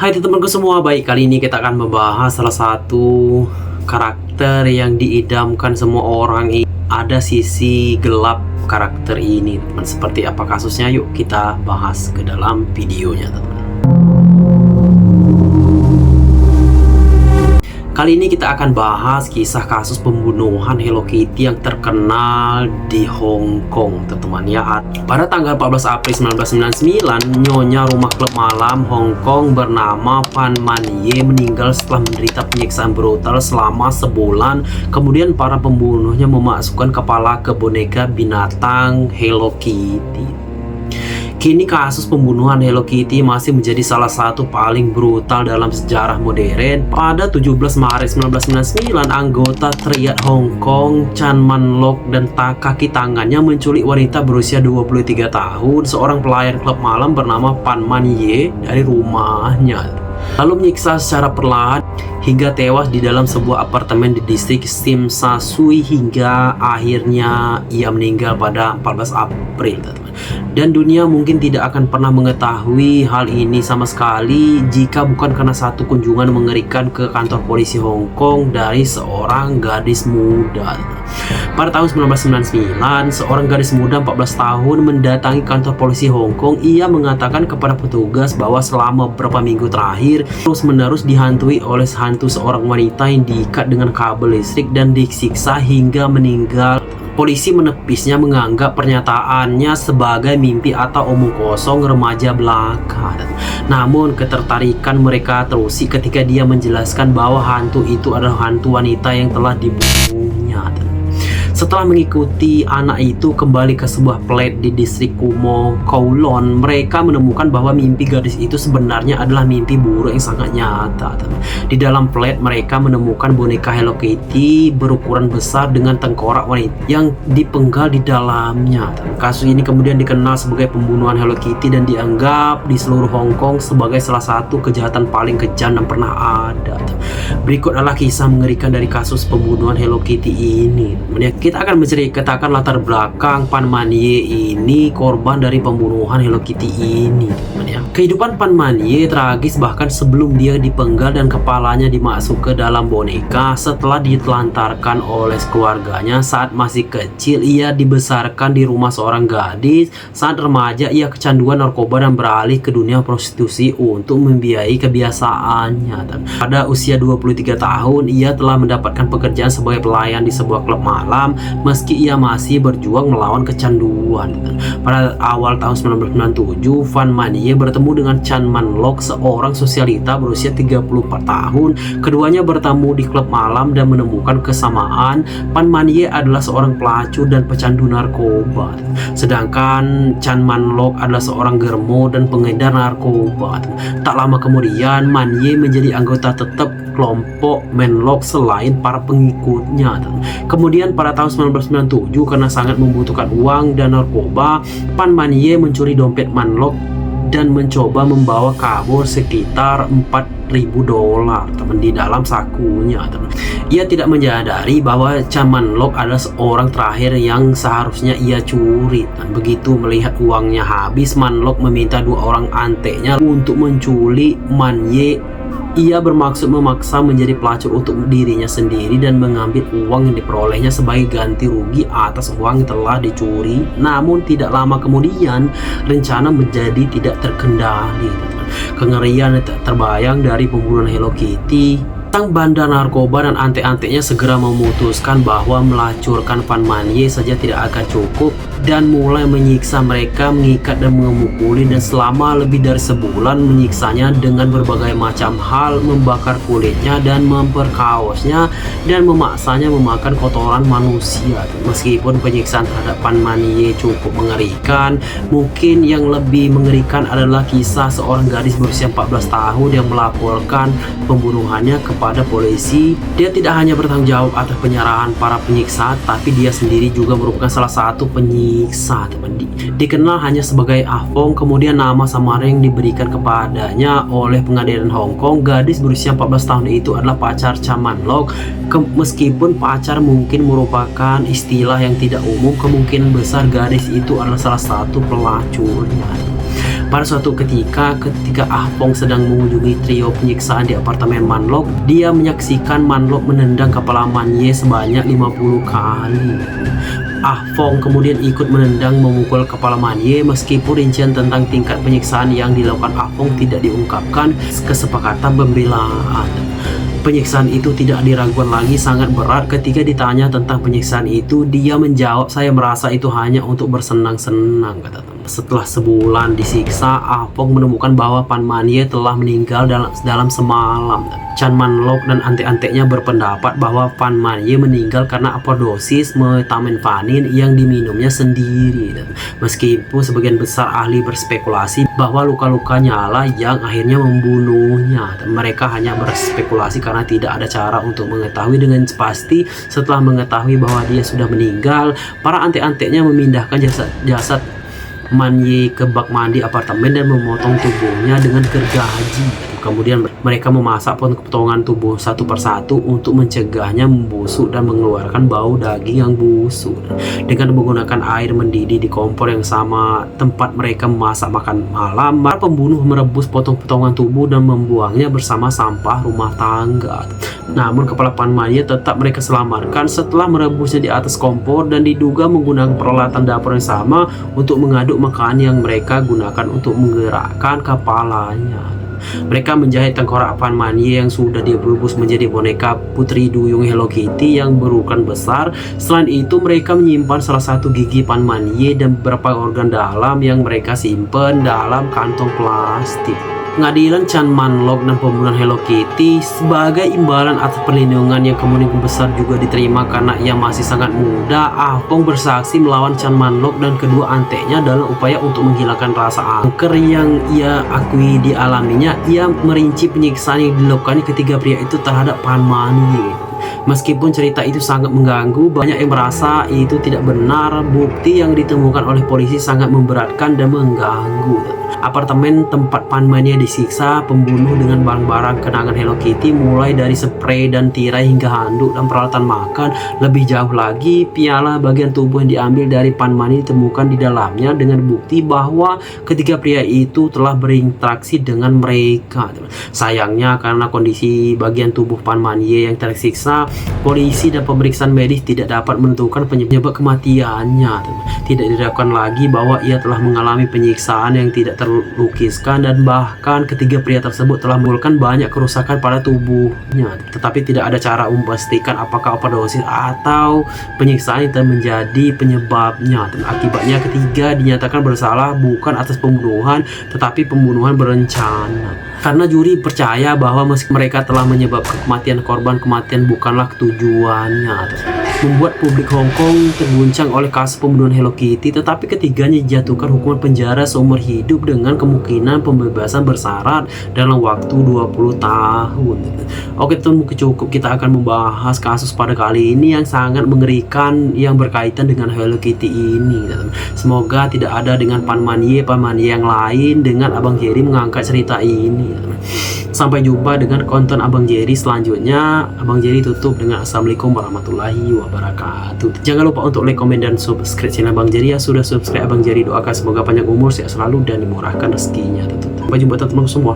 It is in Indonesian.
Hai teman-temanku semua, baik kali ini kita akan membahas salah satu karakter yang diidamkan semua orang. Ada sisi gelap karakter ini, teman. Seperti apa kasusnya? Yuk kita bahas ke dalam videonya, teman. Kali ini kita akan bahas kisah kasus pembunuhan Hello Kitty yang terkenal di Hong Kong, teman-teman ya. Pada tanggal 14 April 1999, nyonya rumah klub malam Hong Kong bernama Pan Man Ye meninggal setelah menderita penyiksaan brutal selama sebulan. Kemudian para pembunuhnya memasukkan kepala ke boneka binatang Hello Kitty. Kini kasus pembunuhan Hello Kitty masih menjadi salah satu paling brutal dalam sejarah modern. Pada 17 Maret 1999, anggota triad Hong Kong Chan Man Lok dan kaki tangannya menculik wanita berusia 23 tahun, seorang pelayan klub malam bernama Pan Man Ye dari rumahnya, lalu menyiksa secara perlahan hingga tewas di dalam sebuah apartemen di distrik Tsim Sha Tsui hingga akhirnya ia meninggal pada 14 April, teman. Dan dunia mungkin tidak akan pernah mengetahui hal ini sama sekali jika bukan karena satu kunjungan mengerikan ke kantor polisi Hong Kong dari seorang gadis muda. Pada tahun 1999, seorang gadis muda 14 tahun mendatangi kantor polisi Hong Kong. Ia mengatakan kepada petugas bahwa selama beberapa minggu terakhir terus-menerus dihantui oleh hantu seorang wanita yang diikat dengan kabel listrik dan disiksa hingga meninggal. Polisi menepisnya, menganggap pernyataannya sebagai mimpi atau omong kosong remaja belaka. Namun ketertarikan mereka terusi ketika dia menjelaskan bahwa hantu itu adalah hantu wanita yang telah dibunuhnya. Setelah mengikuti anak itu kembali ke sebuah flat di distrik Kumo, Kowloon, mereka menemukan bahwa mimpi gadis itu sebenarnya adalah mimpi buruk yang sangat nyata. Di dalam flat mereka menemukan boneka Hello Kitty berukuran besar dengan tengkorak wanita yang dipenggal di dalamnya. Kasus ini kemudian dikenal sebagai pembunuhan Hello Kitty dan dianggap di seluruh Hong Kong sebagai salah satu kejahatan paling kejam yang pernah ada. Berikut adalah kisah mengerikan dari kasus pembunuhan Hello Kitty ini. Kita akan menceritakan latar belakang Pan Man Ye ini, korban dari pembunuhan Hello Kitty ini, teman ya. Kehidupan Pan Man Ye tragis bahkan sebelum dia dipenggal dan kepalanya dimasuk ke dalam boneka. Setelah ditelantarkan oleh keluarganya saat masih kecil, ia dibesarkan di rumah seorang gadis. Saat remaja ia kecanduan narkoba dan beralih ke dunia prostitusi untuk membiayai kebiasaannya. Pada usia 23 tahun ia telah mendapatkan pekerjaan sebagai pelayan di sebuah klub malam, meski ia masih berjuang melawan kecanduan. Pada awal tahun 1997, Pan Man Ye bertemu dengan Chan Man Lok, seorang sosialita berusia 34 tahun. Keduanya bertemu di klub malam dan menemukan kesamaan. Pan Man Ye adalah seorang pelacur dan pecandu narkoba, sedangkan Chan Man Lok adalah seorang germo dan pengedar narkoba. Tak lama kemudian, Man Ye menjadi anggota tetap kelompok Man Lok selain para pengikutnya. Kemudian pada tahun 1997, karena sangat membutuhkan uang dan narkoba, Pan Man Ye mencuri dompet Man Lok dan mencoba membawa kabur sekitar 4.000 dolar, teman, di dalam sakunya, teman. Ia tidak menyadari bahwa Chan Man Lok adalah seorang terakhir yang seharusnya ia curi. Dan begitu melihat uangnya habis, Man Lok meminta dua orang anteknya untuk menculik Man Ye. Ia bermaksud memaksa menjadi pelacur untuk dirinya sendiri dan mengambil uang yang diperolehnya sebagai ganti rugi atas uang yang telah dicuri. Namun tidak lama kemudian rencana menjadi tidak terkendali. Kengerian terbayang dari pembunuhan Hello Kitty. Sang bandar narkoba dan antek-anteknya segera memutuskan bahwa melacurkan Pan Man Ye saja tidak akan cukup dan mulai menyiksa mereka, mengikat dan memukuli, dan selama lebih dari sebulan menyiksanya dengan berbagai macam hal, membakar kulitnya dan memperkaosnya dan memaksanya memakan kotoran manusia. Meskipun penyiksaan terhadap Pan Man Ye cukup mengerikan, mungkin yang lebih mengerikan adalah kisah seorang gadis berusia 14 tahun yang melaporkan pembunuhannya kepada polisi. Dia tidak hanya bertanggung jawab atas penyerahan para penyiksa, tapi dia sendiri juga merupakan salah satu penyiksa, teman. Dikenal hanya sebagai Ah Fong. Kemudian nama samaran yang diberikan kepadanya oleh pengadilan Hong Kong. Gadis berusia 14 tahun itu adalah pacar Chan Man Lok. Meskipun pacar mungkin merupakan istilah yang tidak umum, kemungkinan besar gadis itu adalah salah satu pelacurnya. Pada suatu ketika Ah Fong sedang mengunjungi trio penyiksaan di apartemen Man Lok, dia menyaksikan Man Lok menendang kepala Man Ye sebanyak 50 kali. Ah Fong kemudian ikut menendang memukul kepala Man Ye. Meskipun rincian tentang tingkat penyiksaan yang dilakukan Ah Fong tidak diungkapkan, kesepakatan pembelaan. Penyiksaan itu tidak diragukan lagi sangat berat. Ketika ditanya tentang penyiksaan itu, dia menjawab, "Saya merasa itu hanya untuk bersenang-senang," kata teman. Setelah sebulan disiksa, Ah Fong menemukan bahwa Pan Man Ye telah meninggal dalam semalam. Chan Man Lok dan antek-anteknya berpendapat bahwa Pan Man Ye meninggal karena overdosis methamphetamine yang diminumnya sendiri. Meskipun sebagian besar ahli berspekulasi bahwa luka-luka nyala yang akhirnya membunuhnya, mereka hanya berspekulasi karena tidak ada cara untuk mengetahui dengan pasti. Setelah mengetahui bahwa dia sudah meninggal, para antek-anteknya memindahkan jasad Man Ye ke bak mandi apartemen dan memotong tubuhnya dengan gergaji. Kemudian mereka memasak potongan tubuh satu persatu untuk mencegahnya membusuk dan mengeluarkan bau daging yang busuk. Dengan menggunakan air mendidih di kompor yang sama tempat mereka memasak makan malam, para pembunuh merebus potong-potongan tubuh dan membuangnya bersama sampah rumah tangga. Namun kepala Pan Man Ye tetap mereka selamatkan setelah merebusnya di atas kompor dan diduga menggunakan peralatan dapur yang sama untuk mengaduk makanan yang mereka gunakan untuk menggerakkan kepalanya. Mereka menjahit tengkorak Pan Man Ye yang sudah direbus menjadi boneka putri duyung Hello Kitty yang berukuran besar. Selain itu, mereka menyimpan salah satu gigi Pan Man Ye dan beberapa organ dalam yang mereka simpan dalam kantong plastik. Pengadilan Chan Man Lok dan pembunuhan Hello Kitty sebagai imbalan atas perlindungan yang kemungkinan besar juga diterima karena ia masih sangat muda. Ah Fong bersaksi melawan Chan Man Lok dan kedua anteknya dalam upaya untuk menghilangkan rasa angker yang ia akui dialaminya. Ia merinci penyiksaan yang dilakukannya ketiga pria itu terhadap Pan Man Ye. Meskipun cerita itu sangat mengganggu, banyak yang merasa itu tidak benar. Bukti yang ditemukan oleh polisi sangat memberatkan dan mengganggu. Apartemen tempat Pan Man Ye disiksa pembunuh dengan barang-barang kenangan Hello Kitty, mulai dari spray dan tirai hingga handuk dan peralatan makan. Lebih jauh lagi, piala bagian tubuh yang diambil dari Pan Man Ye ditemukan di dalamnya dengan bukti bahwa ketiga pria itu telah berinteraksi dengan mereka. Sayangnya karena kondisi bagian tubuh Pan Man Ye yang tersiksa, polisi dan pemeriksaan medis tidak dapat menentukan penyebab kematiannya. Tidak diragukan lagi bahwa ia telah mengalami penyiksaan yang tidak terlukiskan dan bahkan ketiga pria tersebut telah menimbulkan banyak kerusakan pada tubuhnya. Tetapi tidak ada cara memastikan apakah overdosis atau penyiksaan yang menjadi penyebabnya. Dan akibatnya ketiga dinyatakan bersalah bukan atas pembunuhan tetapi pembunuhan berencana. Karena juri percaya bahwa meski mereka telah menyebabkan kematian korban, kematian bukanlah tujuannya. Membuat publik Hong Kong terguncang oleh kasus pembunuhan Hello Kitty, tetapi ketiganya dijatuhkan hukuman penjara seumur hidup dengan kemungkinan pembebasan bersyarat dalam waktu 20 tahun. Oke teman, cukup kita akan membahas kasus pada kali ini yang sangat mengerikan yang berkaitan dengan Hello Kitty ini. Semoga tidak ada dengan Pan Man Ye yang lain dengan Abang Jerry mengangkat cerita ini. Sampai jumpa dengan konten Abang Jerry selanjutnya. Abang Jerry tutup dengan assalamualaikum warahmatullahi wabarakatuh. Jangan lupa untuk like, komen, dan subscribe channel Abang Jerry. Ya sudah subscribe, Abang Jerry doakan semoga panjang umur, sehat selalu, dan dimurahkan rezekinya. Sampai jumpa teman-teman semua.